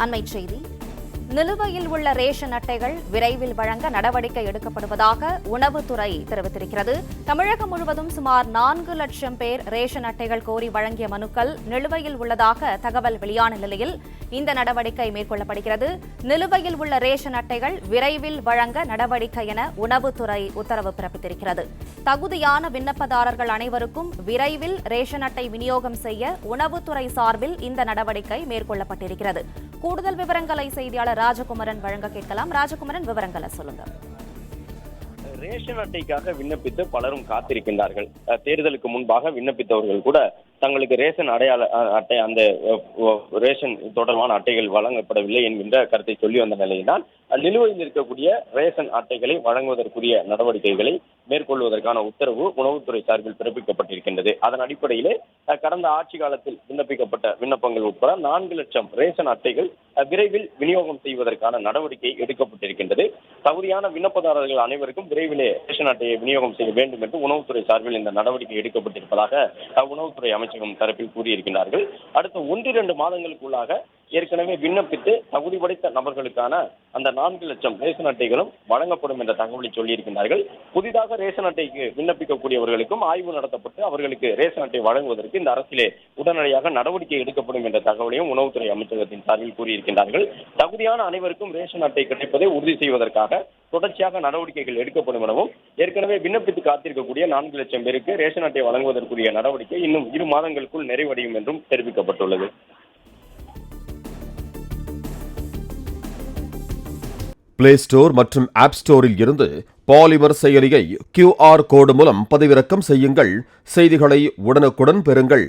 அண்மைச் செய்தி. நிலுவையில் உள்ள ரேஷன் அட்டைகள் விரைவில் வழங்க நடவடிக்கை எடுக்கப்படுவதாக உணவுத்துறை தெரிவித்திருக்கிறது. தமிழகம் முழுவதும் சுமார் 4 லட்சம் பேர் ரேஷன் அட்டைகள் கோரி வழங்கிய மனுக்கள் நிலுவையில் உள்ளதாக தகவல் வெளியான நிலையில் இந்த நடவடிக்கை மேற்கொள்ளப்படுகிறது. நிலுவையில் உள்ள ரேஷன் அட்டைகள் விரைவில் வழங்க நடவடிக்கை என உணவுத்துறை உத்தரவு பிறப்பித்திருக்கிறது. தகுதியான விண்ணப்பதாரர்கள் அனைவருக்கும் விரைவில் ரேஷன் அட்டை விநியோகம் செய்ய உணவுத்துறை சார்பில் இந்த நடவடிக்கை மேற்கொள்ளப்பட்டிருக்கிறது. கூடுதல் விவரங்களை செய்தியாளர் ராஜகுமரன் வழங்க கேட்கலாம். ராஜகுமரன், விவரங்களை சொல்லுங்க. ரேஷன் அட்டைக்காக விண்ணப்பித்து பலரும் காத்திருக்கின்றார்கள். தேர்தலுக்கு முன்பாக விண்ணப்பித்தவர்கள் கூட தங்களுக்கு ரேஷன் அடையாள அட்டை அந்த ரேஷன் தொடர்பான அட்டைகள் வழங்கப்படவில்லை என்கின்ற கருத்தை சொல்லி வந்த நிலையில்தான் நிலுவையில் இருக்கக்கூடிய ரேஷன் அட்டைகளை வழங்குவதற்குரிய நடவடிக்கைகளை மேற்கொள்வதற்கான உத்தரவு உணவுத்துறை சார்பில் பிறப்பிக்கப்பட்டிருக்கின்றது. அதன் அடிப்படையிலே கடந்த ஆட்சி காலத்தில் விண்ணப்பிக்கப்பட்ட விண்ணப்பங்கள் உட்பட 4 லட்சம் ரேஷன் அட்டைகள் விரைவில் விநியோகம் செய்வதற்கான நடவடிக்கை எடுக்கப்பட்டிருக்கின்றது. தகுதியான விண்ணப்பதாரர்கள் அனைவருக்கும் விரைவிலே ரேஷன் அட்டையை விநியோகம் செய்ய வேண்டும் என்று உணவுத்துறை சார்பில் இந்த நடவடிக்கை எடுக்கப்பட்டிருப்பதாக உணவுத்துறை அமைச்சகம் தரப்பில் கூறியிருக்கிறார்கள். அடுத்த 1-2 மாதங்களுக்குள்ளாக ஏற்கனவே விண்ணப்பித்து தகுதி படைத்த நபர்களுக்கான அந்த 4 லட்சம் ரேஷன் அட்டைகளும் வழங்கப்படும் என்ற தகவலை சொல்லியிருக்கிறார்கள். புதிதாக ரேஷன் அட்டைக்கு விண்ணப்பிக்கக்கூடியவர்களுக்கும் ஆய்வு நடத்தப்பட்டு அவர்களுக்கு ரேஷன் அட்டை வழங்குவதற்கு இந்த அரசிலே உடனடியாக நடவடிக்கை எடுக்கப்படும் என்ற தகவலையும் உணவுத்துறை அமைச்சகத்தின் சார்பில் கூறியிருக்கிறார்கள். தகுதியான அனைவருக்கும் ரேஷன் அட்டை கிடைப்பதை உறுதி செய்வதற்காக தொடர்ச்சியாக நடவடிக்கைகள் எடுக்கப்படும் எனவும் ஏற்கனவே விண்ணப்பித்து காத்திருக்கக்கூடிய 4 லட்சம் பேருக்கு ரேஷன் அட்டை வழங்குவதற்குரிய நடவடிக்கை இன்னும் 2 மாதங்களுக்குள் நிறைவடையும் என்றும் தெரிவிக்கப்பட்டுள்ளது. பிளே ஸ்டோர் மற்றும் ஆப் ஸ்டோரில் இருந்து பாலிமர் செயலியை QR கோடு மூலம் பதிவிறக்கம் செய்யுங்கள். செய்திகளை உடனுக்குடன் பெறுங்கள்.